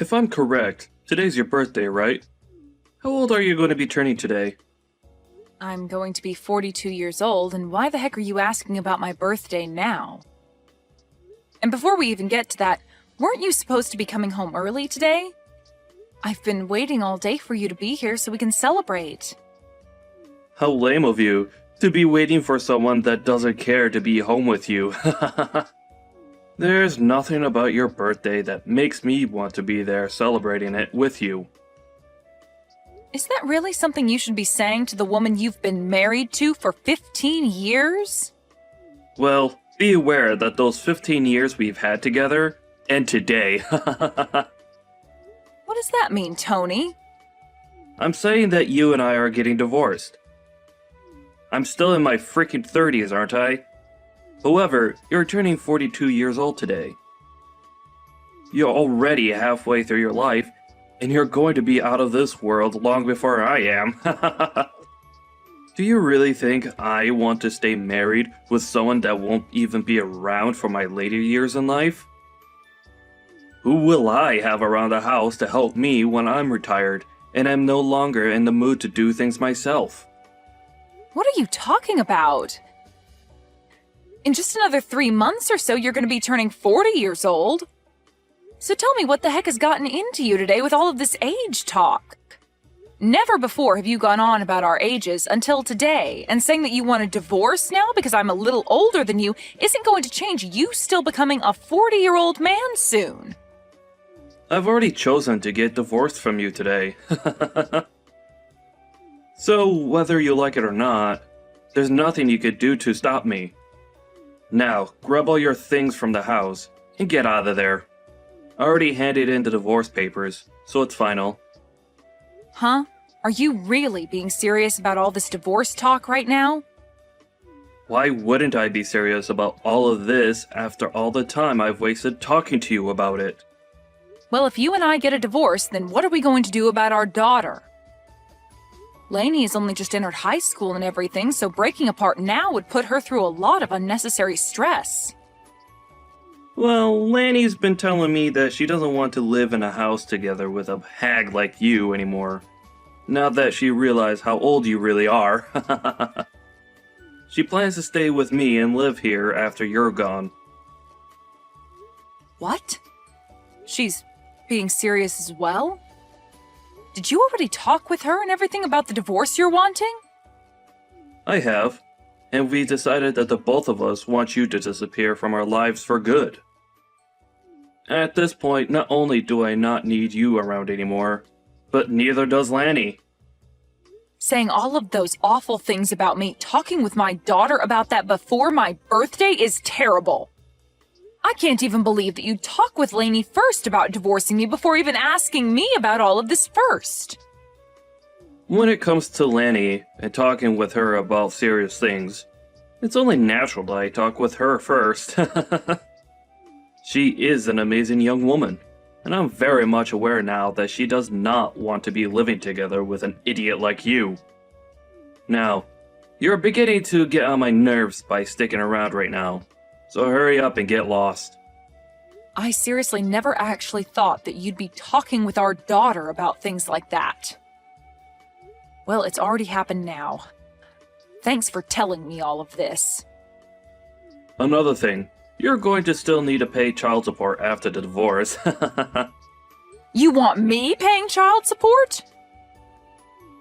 If I'm correct, today's your birthday, right? How old are you going to be turning today? I'm going to be 42 years old, and why the heck are you asking about my birthday now? And before we even get to that, weren't you supposed to be coming home early today? I've been waiting all day for you to be here so we can celebrate. How lame of you to be waiting for someone that doesn't care to be home with you. There's nothing about your birthday that makes me want to be there celebrating it with you. Is that really something you should be saying to the woman you've been married to for 15 years? Well, be aware that those 15 years we've had together end today. What does that mean, Tony? I'm saying that you and I are getting divorced. I'm still in my freaking 30s, aren't I? However, you're turning 42 years old today. You're already halfway through your life, and you're going to be out of this world long before I am. Do you really think I want to stay married with someone that won't even be around for my later years in life? Who will I have around the house to help me when I'm retired and I'm no longer in the mood to do things myself? What are you talking about? In just another 3 months or so, you're going to be turning 40 years old. So tell me, what the heck has gotten into you today with all of this age talk? Never before have you gone on about our ages until today, and saying that you want a divorce now because I'm a little older than you isn't going to change you still becoming a 40-year-old man soon. I've already chosen to get divorced from you today. So, whether you like it or not, there's nothing you could do to stop me. Now, grab all your things from the house and get out of there. I already handed in the divorce papers, so it's final. Huh? Are you really being serious about all this divorce talk right now? Why wouldn't I be serious about all of this after all the time I've wasted talking to you about it? Well, if you and I get a divorce, then what are we going to do about our daughter? Lainey has only just entered high school and everything, so breaking apart now would put her through a lot of unnecessary stress. Well, Lanny's been telling me that she doesn't want to live in a house together with a hag like you anymore. Now that she realized how old you really are. She plans to stay with me and live here after you're gone. What? She's being serious as well? Did you already talk with her and everything about the divorce you're wanting? I have, and we decided that the both of us want you to disappear from our lives for good. At this point, not only do I not need you around anymore, but neither does Lanny. Saying all of those awful things about me, talking with my daughter about that before my birthday is terrible. I can't even believe that you'd talk with Lainey first about divorcing me before even asking me about all of this first. When it comes to Lanny and talking with her about serious things, it's only natural that I talk with her first. She is an amazing young woman, and I'm very much aware now that she does not want to be living together with an idiot like you. Now, you're beginning to get on my nerves by sticking around right now, so hurry up and get lost. I seriously never actually thought that you'd be talking with our daughter about things like that. Well, it's already happened now. Thanks for telling me all of this. Another thing, you're going to still need to pay child support after the divorce. You want me paying child support?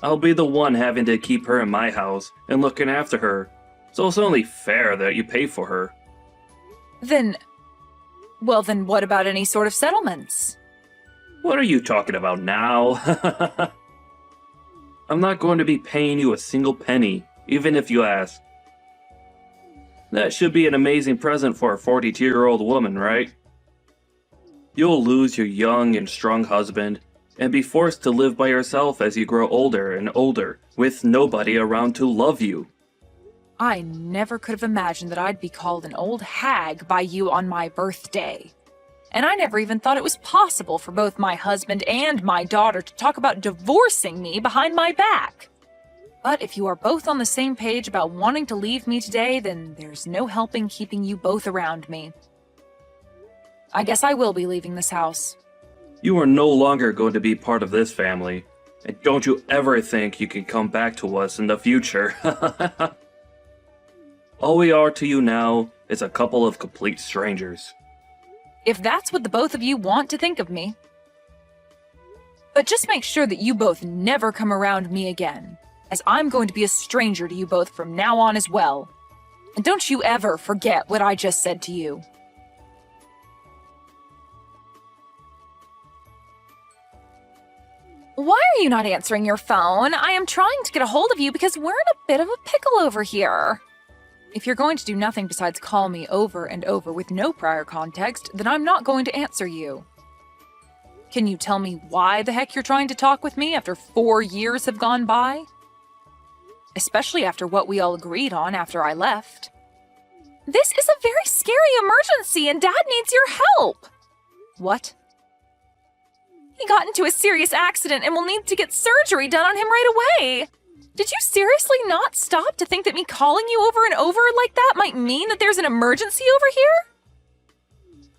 I'll be the one having to keep her in my house and looking after her, so it's only fair that you pay for her. Then what about any sort of settlements? What are you talking about now? I'm not going to be paying you a single penny, even if you ask. That should be an amazing present for a 42-year-old woman, right? You'll lose your young and strong husband, and be forced to live by yourself as you grow older and older, with nobody around to love you. I never could have imagined that I'd be called an old hag by you on my birthday. And I never even thought it was possible for both my husband and my daughter to talk about divorcing me behind my back. But if you are both on the same page about wanting to leave me today, then there's no helping keeping you both around me. I guess I will be leaving this house. You are no longer going to be part of this family, and don't you ever think you can come back to us in the future. All we are to you now is a couple of complete strangers. If that's what the both of you want to think of me. But just make sure that you both never come around me again, as I'm going to be a stranger to you both from now on as well. And don't you ever forget what I just said to you. Why are you not answering your phone? I am trying to get a hold of you because we're in a bit of a pickle over here. If you're going to do nothing besides call me over and over with no prior context, then I'm not going to answer you. Can you tell me why the heck you're trying to talk with me after 4 years have gone by? Especially after what we all agreed on after I left. This is a very scary emergency and Dad needs your help. What? He got into a serious accident and will need to get surgery done on him right away. Did you seriously not stop to think that me calling you over and over like that might mean that there's an emergency over here?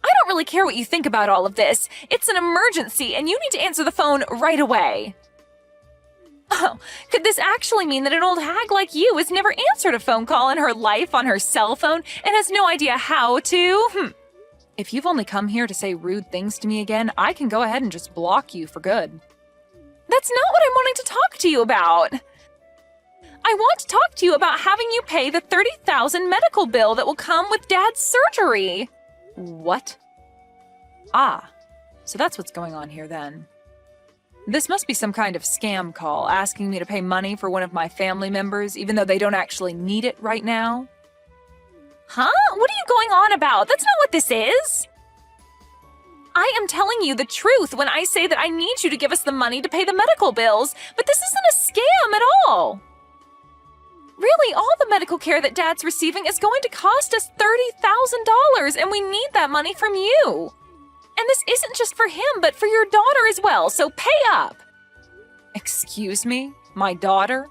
I don't really care what you think about all of this. It's an emergency and you need to answer the phone right away. Oh, could this actually mean that an old hag like you has never answered a phone call in her life on her cell phone and has no idea how to? If you've only come here to say rude things to me again, I can go ahead and just block you for good. That's not what I'm wanting to talk to you about. I want to talk to you about having you pay the $30,000 medical bill that will come with Dad's surgery. What? Ah, so that's what's going on here then. This must be some kind of scam call asking me to pay money for one of my family members even though they don't actually need it right now. Huh? What are you going on about? That's not what this is. I am telling you the truth when I say that I need you to give us the money to pay the medical bills, but this isn't a scam at all. Really, all the medical care that Dad's receiving is going to cost us $30,000, and we need that money from you. And this isn't just for him, but for your daughter as well, so pay up. Excuse me? My daughter?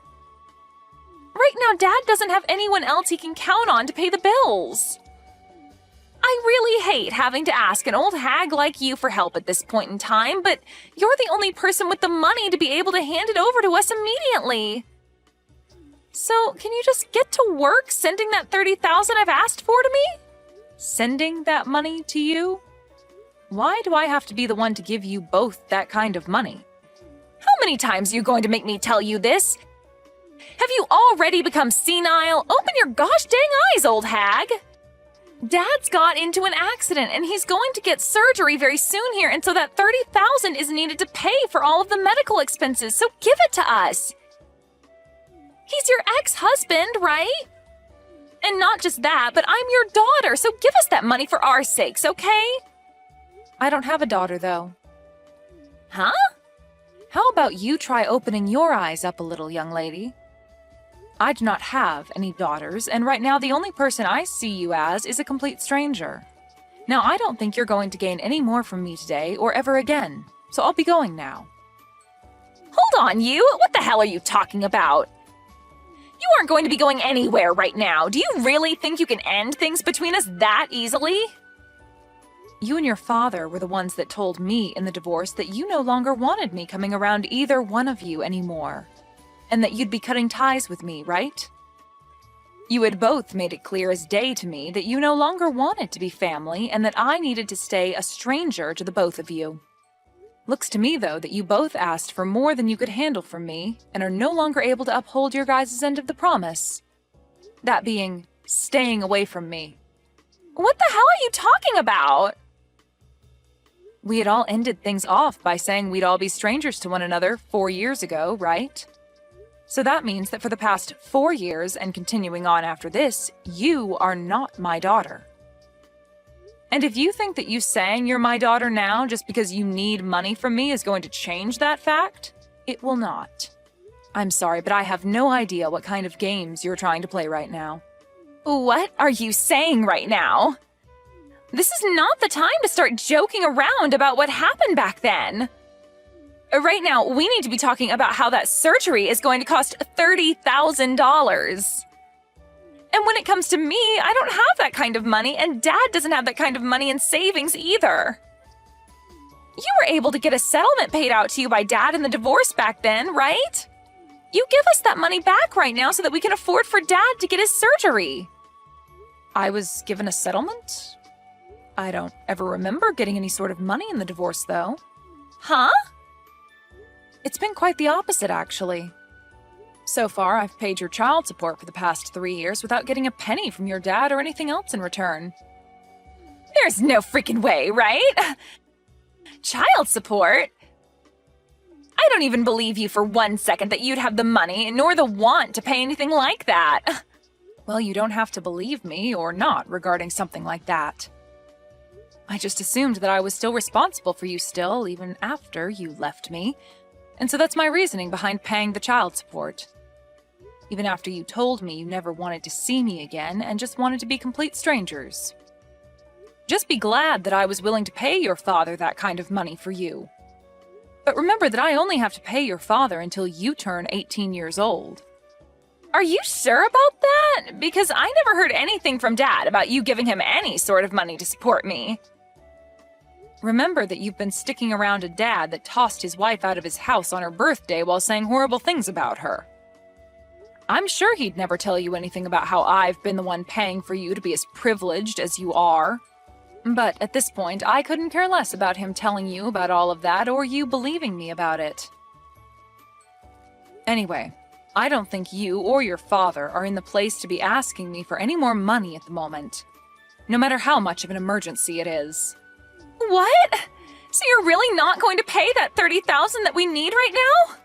Right now, Dad doesn't have anyone else he can count on to pay the bills. I really hate having to ask an old hag like you for help at this point in time, but you're the only person with the money to be able to hand it over to us immediately. So, can you just get to work sending that $30,000 I've asked for to me? Sending that money to you? Why do I have to be the one to give you both that kind of money? How many times are you going to make me tell you this? Have you already become senile? Open your gosh dang eyes, old hag! Dad's got into an accident and he's going to get surgery very soon here, and so that $30,000 is needed to pay for all of the medical expenses, so give it to us! He's your ex-husband, right? And not just that, but I'm your daughter, so give us that money for our sakes, okay? I don't have a daughter, though. Huh? How about you try opening your eyes up a little, young lady? I do not have any daughters, and right now the only person I see you as is a complete stranger. Now, I don't think you're going to gain any more from me today or ever again, so I'll be going now. Hold on, you! What the hell are you talking about? You aren't going to be going anywhere right now. Do you really think you can end things between us that easily? You and your father were the ones that told me in the divorce that you no longer wanted me coming around either one of you anymore, and that you'd be cutting ties with me, right? You had both made it clear as day to me that you no longer wanted to be family and that I needed to stay a stranger to the both of you. Looks to me, though, that you both asked for more than you could handle from me and are no longer able to uphold your guys' end of the promise. That being, staying away from me. What the hell are you talking about? We had all ended things off by saying we'd all be strangers to one another 4 years ago, right? So that means that for the past 4 years and continuing on after this, you are not my daughter. And if you think that you saying you're my daughter now just because you need money from me is going to change that fact, it will not. I'm sorry, but I have no idea what kind of games you're trying to play right now. What are you saying right now? This is not the time to start joking around about what happened back then. Right now, we need to be talking about how that surgery is going to cost $30,000. And when it comes to me, I don't have that kind of money, and Dad doesn't have that kind of money in savings either. You were able to get a settlement paid out to you by Dad in the divorce back then, right? You give us that money back right now so that we can afford for Dad to get his surgery. I was given a settlement? I don't ever remember getting any sort of money in the divorce, though. Huh? It's been quite the opposite, actually. So far, I've paid your child support for the past 3 years without getting a penny from your dad or anything else in return. There's no freaking way, right? Child support? I don't even believe you for 1 second that you'd have the money nor the want to pay anything like that. Well, you don't have to believe me or not regarding something like that. I just assumed that I was still responsible for you still, even after you left me. And so that's my reasoning behind paying the child support. Even after you told me you never wanted to see me again and just wanted to be complete strangers. Just be glad that I was willing to pay your father that kind of money for you. But remember that I only have to pay your father until you turn 18 years old. Are you sure about that? Because I never heard anything from Dad about you giving him any sort of money to support me. Remember that you've been sticking around a dad that tossed his wife out of his house on her birthday while saying horrible things about her. I'm sure he'd never tell you anything about how I've been the one paying for you to be as privileged as you are. But at this point, I couldn't care less about him telling you about all of that or you believing me about it. Anyway, I don't think you or your father are in the place to be asking me for any more money at the moment, no matter how much of an emergency it is. What? So you're really not going to pay that $30,000 that we need right now?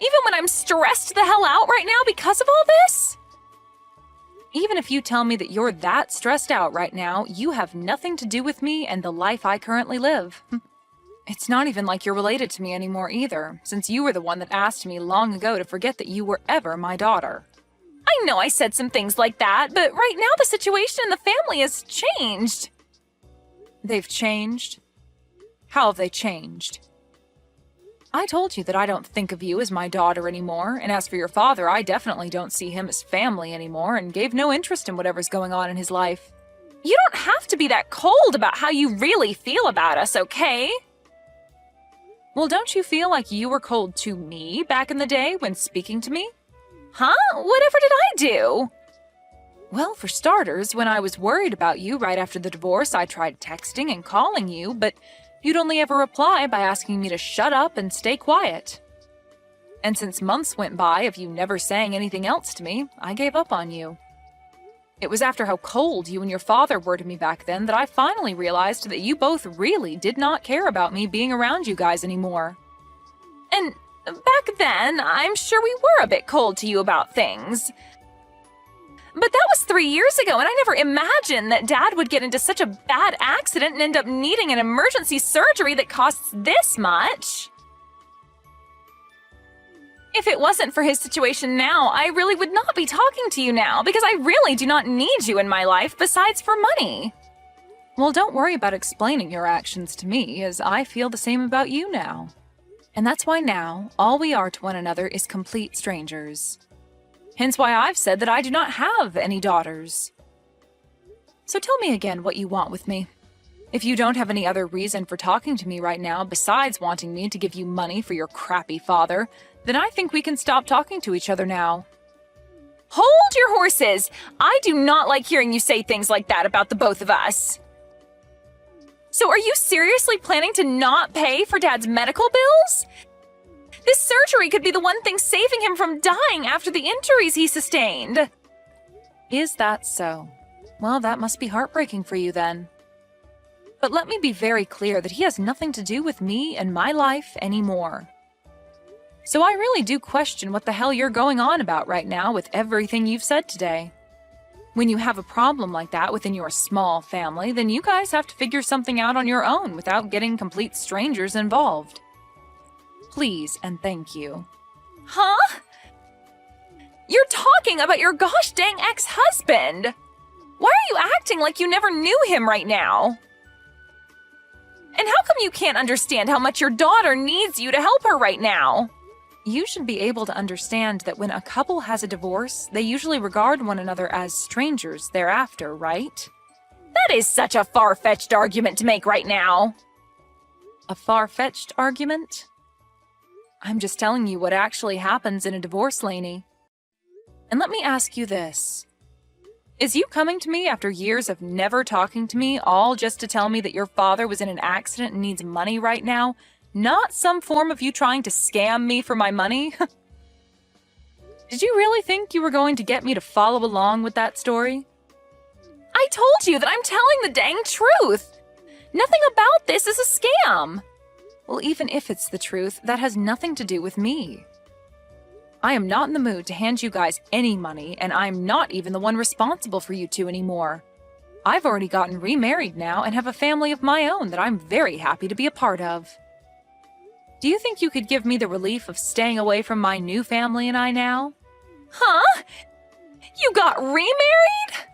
Even when I'm stressed the hell out right now because of all this? Even if you tell me that you're that stressed out right now, you have nothing to do with me and the life I currently live. It's not even like you're related to me anymore either, since you were the one that asked me long ago to forget that you were ever my daughter. I know I said some things like that, but right now the situation in the family has changed. They've changed? How have they changed? I told you that I don't think of you as my daughter anymore, and as for your father, I definitely don't see him as family anymore and gave no interest in whatever's going on in his life. You don't have to be that cold about how you really feel about us, okay? Well, don't you feel like you were cold to me back in the day when speaking to me? Huh? Whatever did I do? Well, for starters, when I was worried about you right after the divorce, I tried texting and calling you, but you'd only ever reply by asking me to shut up and stay quiet. And since months went by of you never saying anything else to me, I gave up on you. It was after how cold you and your father were to me back then that I finally realized that you both really did not care about me being around you guys anymore. And back then, I'm sure we were a bit cold to you about things. But that was 3 years ago, and I never imagined that Dad would get into such a bad accident and end up needing an emergency surgery that costs this much. If it wasn't for his situation now, I really would not be talking to you now, because I really do not need you in my life besides for money. Well, don't worry about explaining your actions to me, as I feel the same about you now. And that's why now, all we are to one another is complete strangers. Hence why I've said that I do not have any daughters. So tell me again what you want with me. If you don't have any other reason for talking to me right now besides wanting me to give you money for your crappy father, then I think we can stop talking to each other now. Hold your horses! I do not like hearing you say things like that about the both of us. So are you seriously planning to not pay for Dad's medical bills? This surgery could be the one thing saving him from dying after the injuries he sustained. Is that so? Well, that must be heartbreaking for you then. But let me be very clear that he has nothing to do with me and my life anymore. So I really do question what the hell you're going on about right now with everything you've said today. When you have a problem like that within your small family, then you guys have to figure something out on your own without getting complete strangers involved. Please and thank you. Huh? You're talking about your gosh dang ex-husband! Why are you acting like you never knew him right now? And how come you can't understand how much your daughter needs you to help her right now? You should be able to understand that when a couple has a divorce, they usually regard one another as strangers thereafter, right? That is such a far-fetched argument to make right now. A far-fetched argument? I'm just telling you what actually happens in a divorce, Lainey. And let me ask you this. Is you coming to me after years of never talking to me, all just to tell me that your father was in an accident and needs money right now, not some form of you trying to scam me for my money? Did you really think you were going to get me to follow along with that story? I told you that I'm telling the dang truth! Nothing about this is a scam! Well, even if it's the truth, that has nothing to do with me. I am not in the mood to hand you guys any money, and I'm not even the one responsible for you two anymore. I've already gotten remarried now and have a family of my own that I'm very happy to be a part of. Do you think you could give me the relief of staying away from my new family and I now? Huh? You got remarried?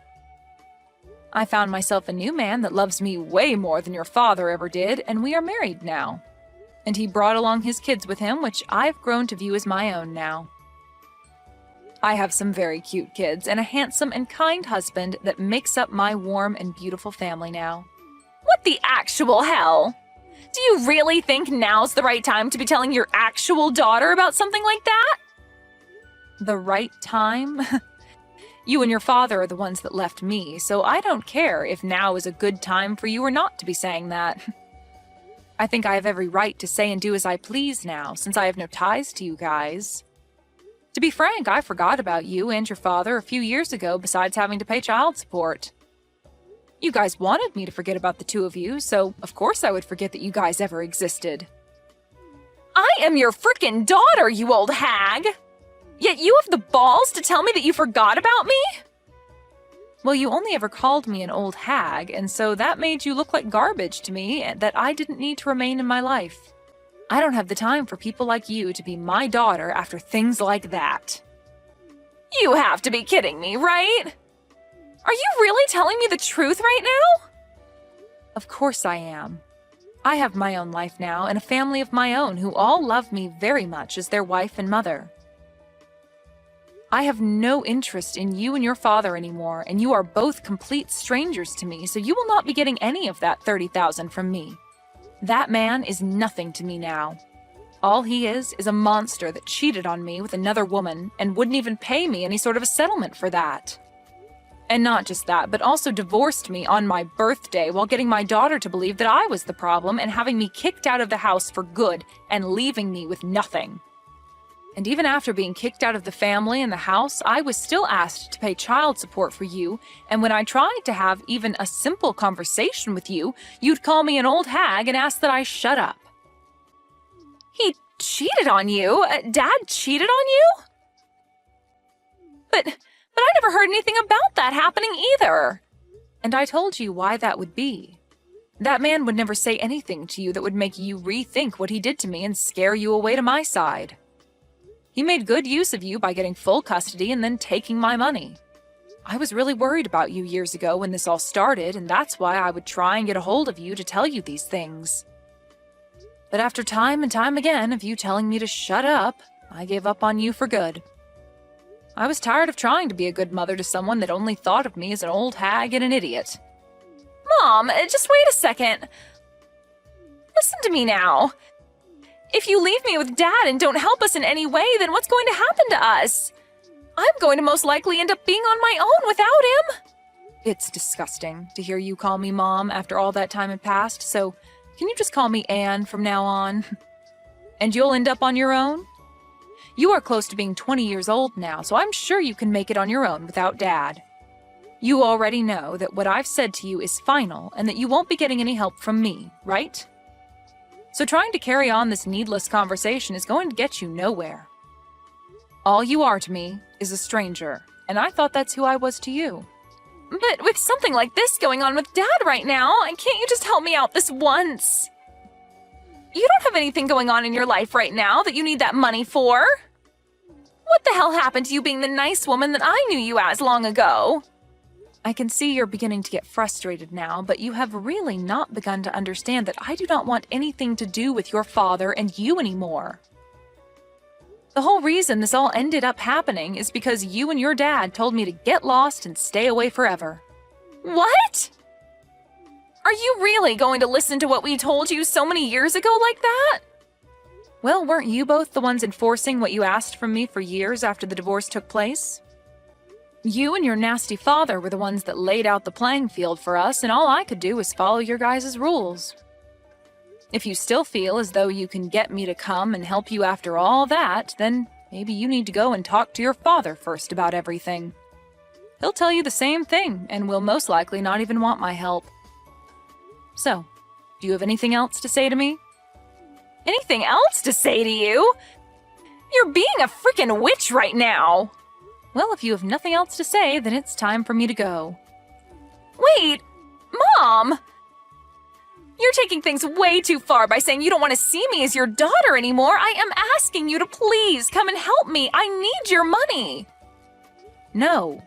I found myself a new man that loves me way more than your father ever did, and we are married now. And he brought along his kids with him, which I've grown to view as my own now. I have some very cute kids and a handsome and kind husband that makes up my warm and beautiful family now. What the actual hell? Do you really think now's the right time to be telling your actual daughter about something like that? The right time? You and your father are the ones that left me, so I don't care if now is a good time for you or not to be saying that. I think I have every right to say and do as I please now, since I have no ties to you guys. To be frank, I forgot about you and your father a few years ago besides having to pay child support. You guys wanted me to forget about the two of you, so of course I would forget that you guys ever existed. I am your frickin' daughter, you old hag! Yet you have the balls to tell me that you forgot about me? Well, you only ever called me an old hag, and so that made you look like garbage to me that I didn't need to remain in my life. I don't have the time for people like you to be my daughter after things like that. You have to be kidding me, right? Are you really telling me the truth right now? Of course I am. I have my own life now and a family of my own who all love me very much as their wife and mother. I have no interest in you and your father anymore, and you are both complete strangers to me, so you will not be getting any of that $30,000 from me. That man is nothing to me now. All he is a monster that cheated on me with another woman and wouldn't even pay me any sort of a settlement for that. And not just that, but also divorced me on my birthday while getting my daughter to believe that I was the problem and having me kicked out of the house for good and leaving me with nothing. And even after being kicked out of the family and the house, I was still asked to pay child support for you, and when I tried to have even a simple conversation with you, you'd call me an old hag and ask that I shut up. He cheated on you? Dad cheated on you? But I never heard anything about that happening either. And I told you why that would be. That man would never say anything to you that would make you rethink what he did to me and scare you away to my side. He made good use of you by getting full custody and then taking my money. I was really worried about you years ago when this all started, and that's why I would try and get a hold of you to tell you these things. But after time and time again of you telling me to shut up, I gave up on you for good. I was tired of trying to be a good mother to someone that only thought of me as an old hag and an idiot. Mom, just wait a second. Listen to me now. If you leave me with Dad and don't help us in any way, then what's going to happen to us? I'm going to most likely end up being on my own without him. It's disgusting to hear you call me Mom after all that time had passed, so can you just call me Anne from now on? And you'll end up on your own? You are close to being 20 years old now, so I'm sure you can make it on your own without Dad. You already know that what I've said to you is final and that you won't be getting any help from me, right? So trying to carry on this needless conversation is going to get you nowhere. All you are to me is a stranger, and I thought that's who I was to you. But with something like this going on with Dad right now, can't you just help me out this once? You don't have anything going on in your life right now that you need that money for. What the hell happened to you being the nice woman that I knew you as long ago? I can see you're beginning to get frustrated now, but you have really not begun to understand that I do not want anything to do with your father and you anymore. The whole reason this all ended up happening is because you and your dad told me to get lost and stay away forever. What? Are you really going to listen to what we told you so many years ago like that? Well, weren't you both the ones enforcing what you asked from me for years after the divorce took place? You and your nasty father were the ones that laid out the playing field for us, and all I could do was follow your guys' rules. If you still feel as though you can get me to come and help you after all that, then maybe you need to go and talk to your father first about everything. He'll tell you the same thing, and will most likely not even want my help. So, do you have anything else to say to me? Anything else to say to you? You're being a freaking witch right now! Well, if you have nothing else to say, then it's time for me to go. Wait! Mom! You're taking things way too far by saying you don't want to see me as your daughter anymore. I am asking you to please come and help me. I need your money. No.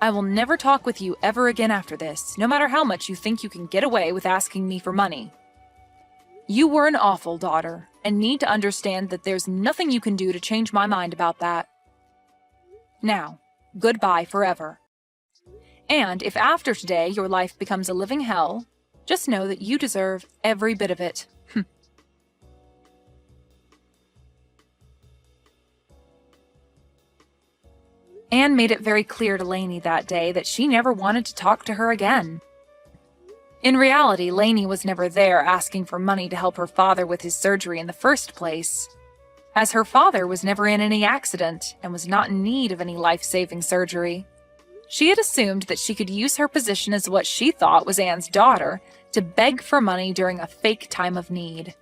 I will never talk with you ever again after this, no matter how much you think you can get away with asking me for money. You were an awful daughter, and need to understand that there's nothing you can do to change my mind about that. Now, goodbye forever. And if after today your life becomes a living hell, just know that you deserve every bit of it. Anne made it very clear to Lainey that day that she never wanted to talk to her again. In reality, Lainey was never there asking for money to help her father with his surgery in the first place, as her father was never in any accident and was not in need of any life-saving surgery. She had assumed that she could use her position as what she thought was Anne's daughter to beg for money during a fake time of need.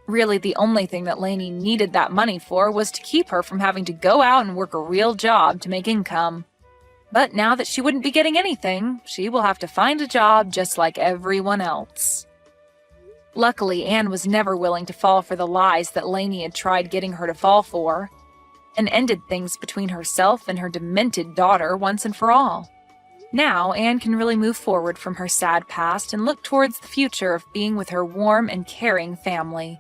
Really, the only thing that Lainey needed that money for was to keep her from having to go out and work a real job to make income. But now that she wouldn't be getting anything, she will have to find a job just like everyone else. Luckily, Anne was never willing to fall for the lies that Lainey had tried getting her to fall for, and ended things between herself and her demented daughter once and for all. Now, Anne can really move forward from her sad past and look towards the future of being with her warm and caring family.